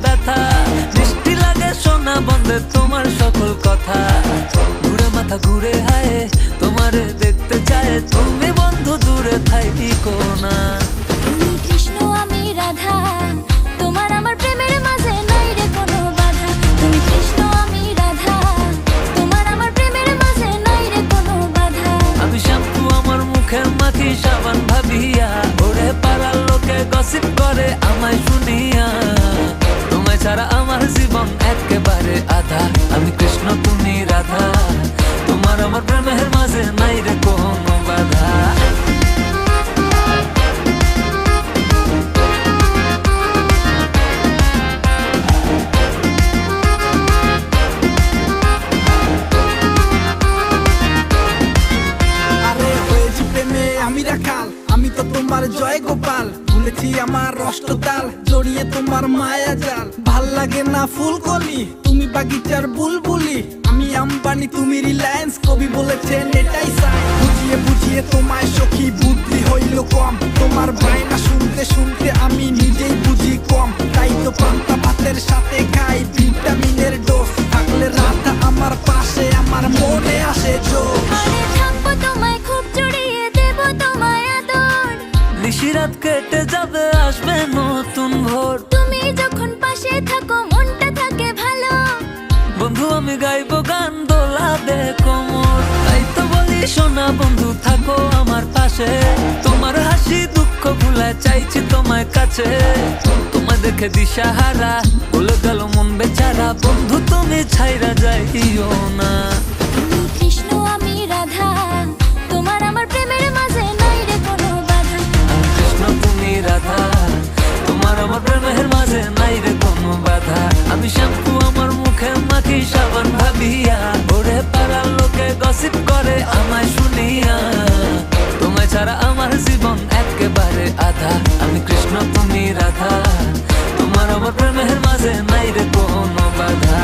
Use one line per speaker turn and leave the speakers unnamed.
ব্যথা। মিষ্টি লাগে সোনা বন্ধে তোমার সকল কথা। ঘুরে মাথা ঘুরে হায় তোমারে দেখতে চায়, তুমি বন্ধু দূরে থাইকো না।
তুমি কৃষ্ণ আমি রাধা, তোমার আমার প্রেমের মাঝে নাই রে কোনো বাধা। তুমি কৃষ্ণ আমি রাধা, তোমার আমার প্রেমের মাঝে নাই রে কোনো বাধা।
আমি শ্যাম্পু আমার মুখে মাখি সাবান ভাবিয়া, ওরে পাড়ার লোকে গসিপ করে আমায় শুনিয়া। তোমায় ছাড়া আমার জীবন একেবারে আধা। আমি কৃষ্ণ তুমি রাধা, তোমার আমার প্রেমের মাঝে নাই রে কোনো বাধা।
আমি রাখাল, আমি তো তোমার জয় গোপাল। ভুলেছি আমার অষ্টতাল, জড়িয়ে তোমার মায়া জাল। ভাল লাগে না ফুলকলি, তুমি বাগিচার বুলবুলি। আমি আম্বানি তুমি রিলায়েন্স, কবি বলেছেন এটাই চাই। বুঝিয়ে বুঝিয়ে তোমায় সখী বুদ্ধি হইল কম। তোমার বায়না শুনতে শুনতে আমি নিজেই বুঝি কম। তাই তো পান্তা ভাতের সাথে খাই ভিটামিনের ডোজ। থাকলে রাধা আমার পাশে আমার মনে আসে জোর।
আরে থাকবো তোমায় খুব জড়িয়ে দেব তোমায় আদর।
নিশিরাত কেটে যাবে আসবে নতুন ভোর।
তুমি যখন পাশে থাকো মনটা থাকে ভালো।
বন্ধু আমি গাইবো গান দোলাবে কোমর। তাই তো বলি সোনা বন্ধু থাকো আমার পাশে। তোমার হাসি দুঃখ ভুলায় চাইছি তোমায় কাছে। তোমায় দেখে দিশাহারা বলে গেল মন বেচারা। বন্ধু তুমি ছাইরা যাইও না।
তুমি কৃষ্ণ আমি রাধা, তোমার আমার প্রেমের মাঝে নাই রে কোনো বাধা।
আমি কৃষ্ণ তুমি রাধা, তোমার আমার প্রেমের মাঝে নাই রে কোনো বাধা। আমি শ্যাম্পু আমার মুখে মাখি সাবান ভাবিয়া, ওরে পাড়ার লোকে গসিপ করে আমায় শুনিয়া। তোমায় ছাড়া আমার জীবন একেবারে আধা। আমি কৃষ্ণ তুমি রাধা, তোমার আমার প্রেমের মাঝে নাই রে কোনো বাধা।